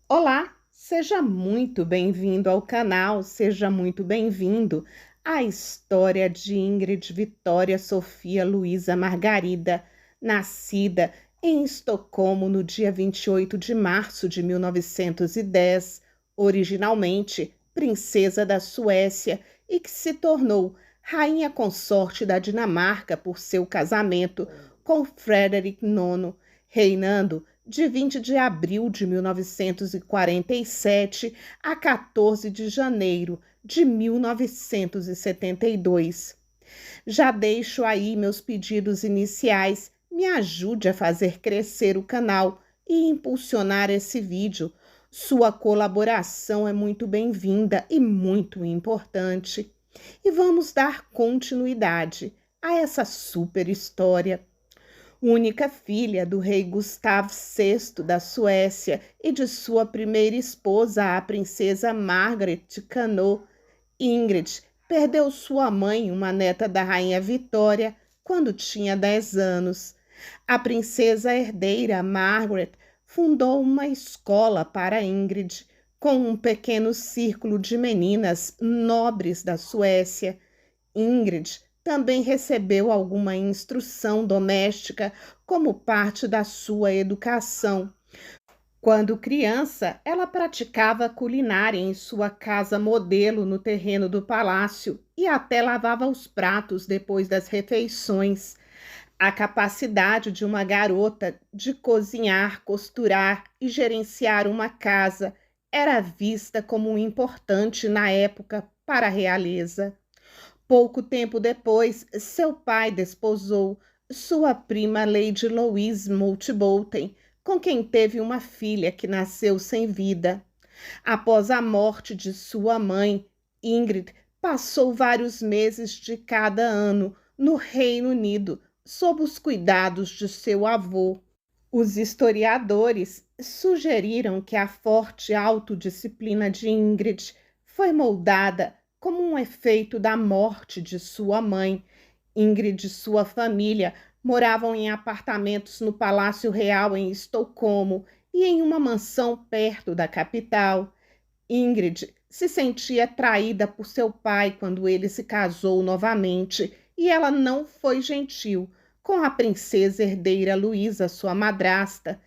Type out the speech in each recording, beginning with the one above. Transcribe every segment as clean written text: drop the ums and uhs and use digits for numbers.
Olá, seja muito bem-vindo ao canal, seja muito bem-vindo à história de Ingrid Vitória Sofia Luísa Margarida, nascida em Estocolmo no dia 28 de março de 1910, originalmente princesa da Suécia e que se tornou rainha consorte da Dinamarca por seu casamento com Frederick IX, reinando de 20 de abril de 1947 a 14 de janeiro de 1972. Já deixo aí meus pedidos iniciais. Me ajude a fazer crescer o canal e impulsionar esse vídeo. Sua colaboração é muito bem-vinda e muito importante. E vamos dar continuidade a essa super história. Única filha do rei Gustavo VI da Suécia e de sua primeira esposa, a princesa Margaret de Canoe, Ingrid perdeu sua mãe, uma neta da rainha Vitória, quando tinha 10 anos. A princesa herdeira Margaret fundou uma escola para Ingrid, com um pequeno círculo de meninas nobres da Suécia. Ingrid também recebeu alguma instrução doméstica como parte da sua educação. Quando criança, ela praticava culinária em sua casa modelo no terreno do palácio e até lavava os pratos depois das refeições. A capacidade de uma garota de cozinhar, costurar e gerenciar uma casa era vista como importante na época para a realeza. Pouco tempo depois, seu pai desposou sua prima Lady Louise Mountbatten, com quem teve uma filha que nasceu sem vida. Após a morte de sua mãe, Ingrid passou vários meses de cada ano no Reino Unido, sob os cuidados de seu avô. Os historiadores sugeriram que a forte autodisciplina de Ingrid foi moldada como um efeito da morte de sua mãe. Ingrid e sua família moravam em apartamentos no Palácio Real em Estocolmo e em uma mansão perto da capital. Ingrid se sentia traída por seu pai quando ele se casou novamente e ela não foi gentil com a princesa herdeira Luísa, sua madrasta.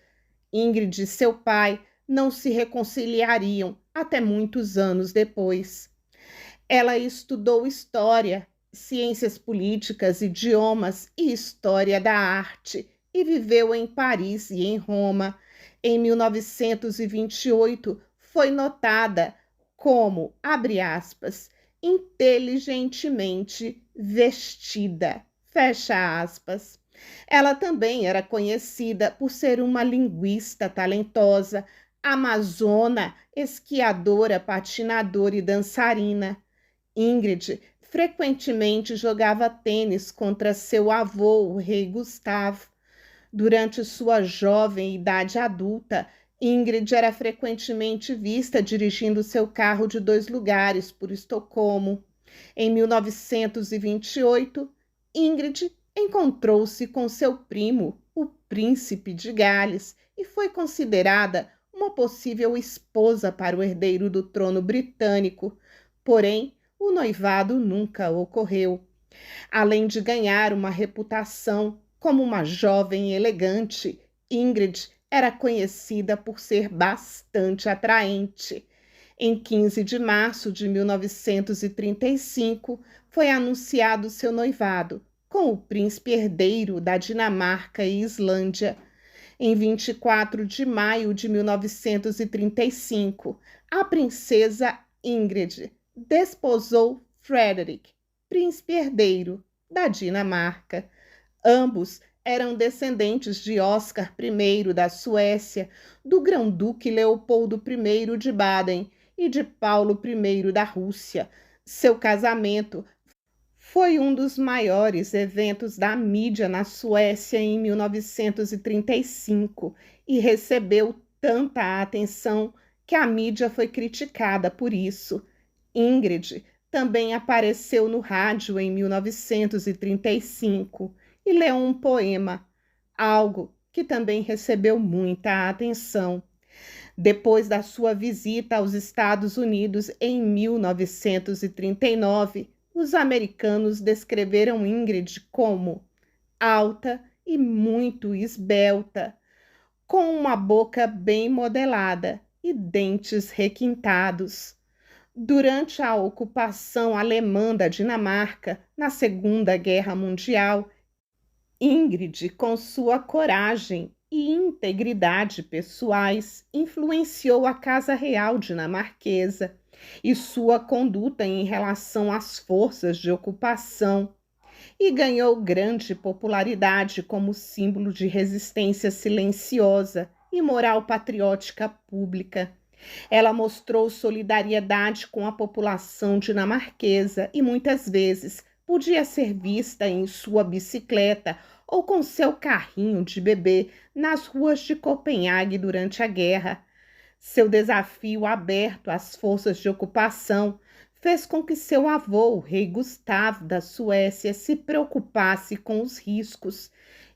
Ingrid e seu pai não se reconciliariam até muitos anos depois. Ela estudou história, ciências políticas, idiomas e história da arte e viveu em Paris e em Roma. Em 1928, foi notada como, abre aspas, inteligentemente vestida, fecha aspas. Ela também era conhecida por ser uma linguista talentosa, amazona, esquiadora, patinadora e dançarina. Ingrid frequentemente jogava tênis contra seu avô, o rei Gustavo. Durante sua jovem idade adulta, Ingrid era frequentemente vista dirigindo seu carro de 2 lugares por Estocolmo. Em 1928, Ingrid encontrou-se com seu primo, o príncipe de Gales, e foi considerada uma possível esposa para o herdeiro do trono britânico. Porém, o noivado nunca ocorreu. Além de ganhar uma reputação como uma jovem elegante, Ingrid era conhecida por ser bastante atraente. Em 15 de março de 1935, foi anunciado seu noivado com o príncipe herdeiro da Dinamarca e Islândia. Em 24 de maio de 1935, a princesa Ingrid desposou Frederick, príncipe herdeiro da Dinamarca. Ambos eram descendentes de Oscar I da Suécia, do Grão-Duque Leopoldo I de Baden e de Paulo I da Rússia. Seu casamento foi um dos maiores eventos da mídia na Suécia em 1935 e recebeu tanta atenção que a mídia foi criticada por isso. Ingrid também apareceu no rádio em 1935 e leu um poema, algo que também recebeu muita atenção. Depois da sua visita aos Estados Unidos em 1939, os americanos descreveram Ingrid como alta e muito esbelta, com uma boca bem modelada e dentes requintados. Durante a ocupação alemã da Dinamarca, na Segunda Guerra Mundial, Ingrid, com sua coragem e integridade pessoais, influenciou a Casa Real dinamarquesa e sua conduta em relação às forças de ocupação, e ganhou grande popularidade como símbolo de resistência silenciosa e moral patriótica pública. Ela mostrou solidariedade com a população dinamarquesa e muitas vezes podia ser vista em sua bicicleta ou com seu carrinho de bebê nas ruas de Copenhague durante a guerra. Seu desafio aberto às forças de ocupação fez com que seu avô, o rei Gustavo da Suécia, se preocupasse com os riscos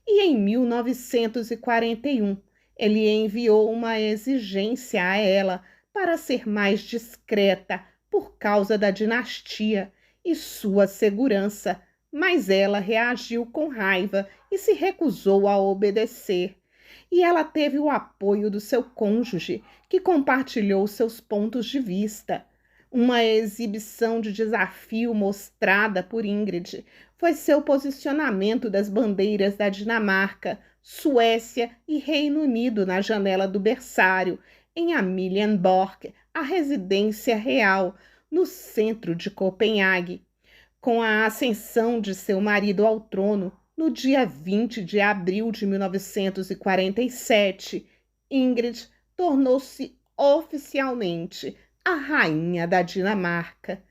e em 1941 ele enviou uma exigência a ela para ser mais discreta por causa da dinastia e sua segurança, mas ela reagiu com raiva e se recusou a obedecer. E ela teve o apoio do seu cônjuge, que compartilhou seus pontos de vista. Uma exibição de desafio mostrada por Ingrid foi seu posicionamento das bandeiras da Dinamarca, Suécia e Reino Unido na janela do berçário, em Amalienborg, a residência real, no centro de Copenhague. Com a ascensão de seu marido ao trono, no dia 20 de abril de 1947, Ingrid tornou-se oficialmente a rainha da Dinamarca.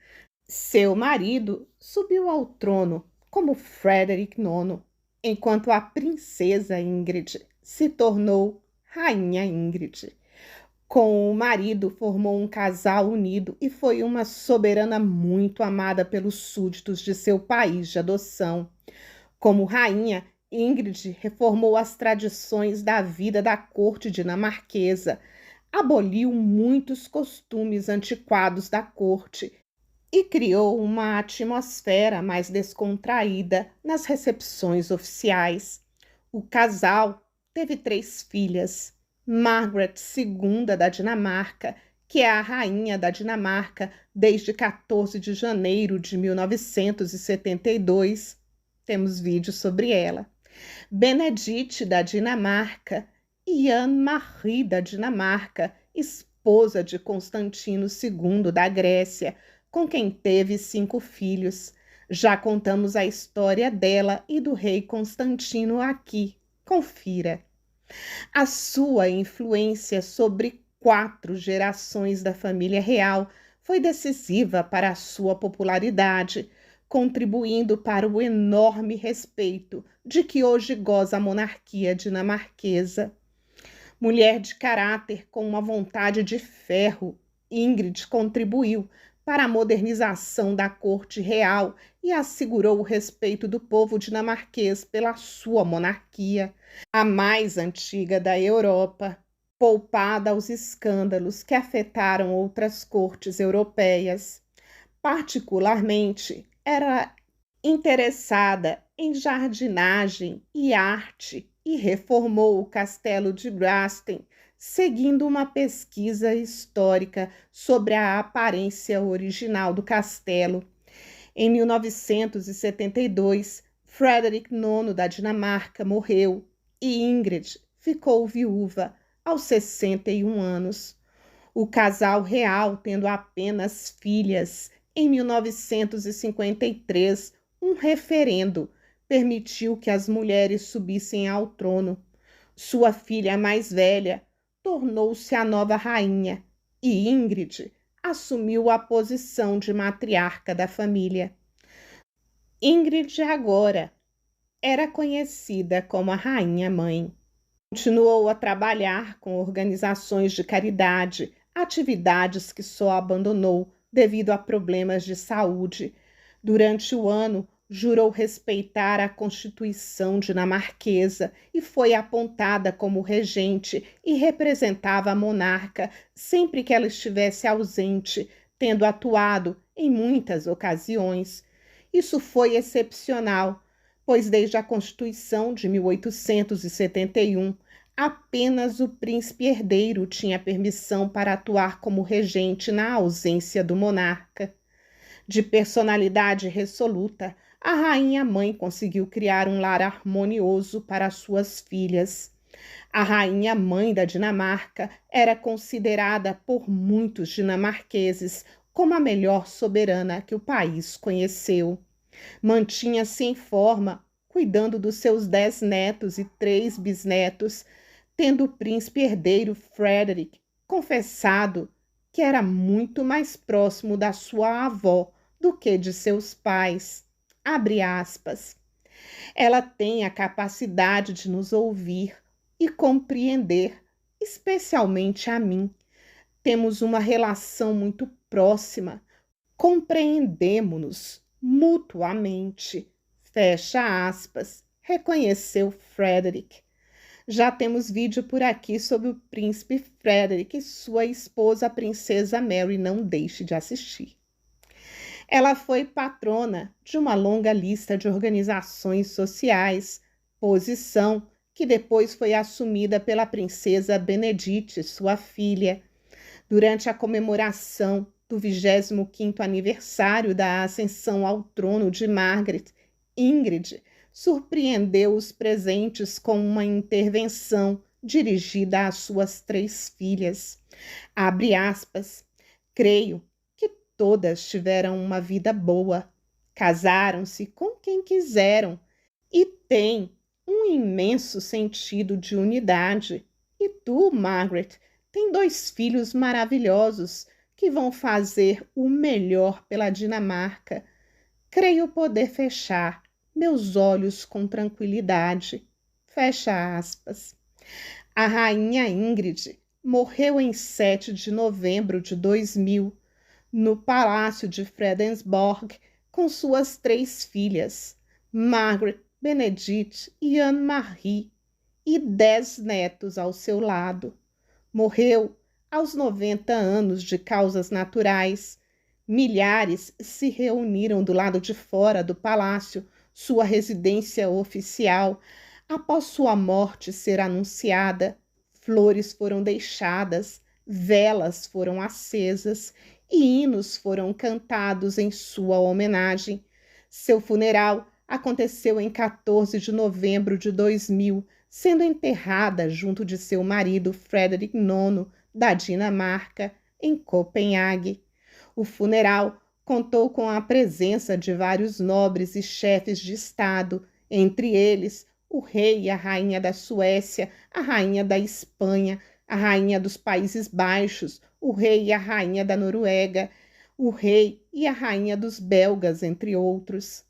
Seu marido subiu ao trono como Frederick IX, enquanto a princesa Ingrid se tornou rainha Ingrid. Com o marido, formou um casal unido e foi uma soberana muito amada pelos súditos de seu país de adoção. Como rainha, Ingrid reformou as tradições da vida da corte dinamarquesa, aboliu muitos costumes antiquados da corte e criou uma atmosfera mais descontraída nas recepções oficiais. O casal teve 3 filhas: Margaret II da Dinamarca, que é a rainha da Dinamarca desde 14 de janeiro de 1972. Temos vídeo sobre ela. Benedite da Dinamarca e Anne-Marie da Dinamarca, esposa de Constantino II da Grécia, com quem teve 5 filhos. Já contamos a história dela e do rei Constantino aqui. Confira. A sua influência sobre 4 gerações da família real foi decisiva para a sua popularidade, contribuindo para o enorme respeito de que hoje goza a monarquia dinamarquesa. Mulher de caráter com uma vontade de ferro, Ingrid contribuiu para a modernização da corte real e assegurou o respeito do povo dinamarquês pela sua monarquia, a mais antiga da Europa, poupada aos escândalos que afetaram outras cortes europeias. Particularmente, era interessada em jardinagem e arte e reformou o castelo de Gråsten, seguindo uma pesquisa histórica sobre a aparência original do castelo. Em 1972, Frederick IX da Dinamarca morreu e Ingrid ficou viúva aos 61 anos. O casal real, tendo apenas filhas, em 1953, um referendo permitiu que as mulheres subissem ao trono. Sua filha mais velha tornou-se a nova rainha e Ingrid assumiu a posição de matriarca da família. Ingrid agora era conhecida como a rainha-mãe. Continuou a trabalhar com organizações de caridade, atividades que só abandonou devido a problemas de saúde. Durante o ano, jurou respeitar a Constituição dinamarquesa e foi apontada como regente e representava a monarca sempre que ela estivesse ausente, tendo atuado em muitas ocasiões. Isso foi excepcional, pois desde a Constituição de 1871, apenas o príncipe herdeiro tinha permissão para atuar como regente na ausência do monarca. De personalidade resoluta, a rainha-mãe conseguiu criar um lar harmonioso para suas filhas. A rainha-mãe da Dinamarca era considerada por muitos dinamarqueses como a melhor soberana que o país conheceu. Mantinha-se em forma, cuidando dos seus 10 netos e 3 bisnetos, tendo o príncipe herdeiro Frederick confessado que era muito mais próximo da sua avó do que de seus pais. Abre aspas. Ela tem a capacidade de nos ouvir e compreender, especialmente a mim. Temos uma relação muito próxima, compreendemos-nos mutuamente. Fecha aspas, reconheceu Frederick. Já temos vídeo por aqui sobre o príncipe Frederick e sua esposa, a princesa Mary, não deixe de assistir. Ela foi patrona de uma longa lista de organizações sociais, posição que depois foi assumida pela princesa Benedite, sua filha. Durante a comemoração do 25º aniversário da ascensão ao trono de Margaret, Ingrid surpreendeu os presentes com uma intervenção dirigida às suas 3 filhas. Abre aspas, creio todas tiveram uma vida boa, casaram-se com quem quiseram e têm um imenso sentido de unidade. E tu, Margaret, tem 2 filhos maravilhosos que vão fazer o melhor pela Dinamarca. Creio poder fechar meus olhos com tranquilidade. Fecha aspas. A rainha Ingrid morreu em 7 de novembro de 2000, no Palácio de Fredensborg, com suas 3 filhas, Margaret, Benedite e Anne-Marie, e 10 netos ao seu lado. Morreu aos 90 anos de causas naturais. Milhares se reuniram do lado de fora do palácio, sua residência oficial. Após sua morte ser anunciada, flores foram deixadas, velas foram acesas e hinos foram cantados em sua homenagem. Seu funeral aconteceu em 14 de novembro de 2000, sendo enterrada junto de seu marido Frederick IX, da Dinamarca, em Copenhague. O funeral contou com a presença de vários nobres e chefes de Estado, entre eles o rei e a rainha da Suécia, a rainha da Espanha, a rainha dos Países Baixos, o rei e a rainha da Noruega, o rei e a rainha dos belgas, entre outros.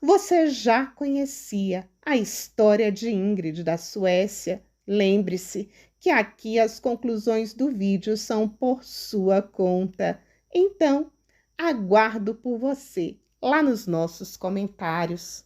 Você já conhecia a história de Ingrid da Suécia? Lembre-se que aqui as conclusões do vídeo são por sua conta. Então, aguardo por você lá nos nossos comentários.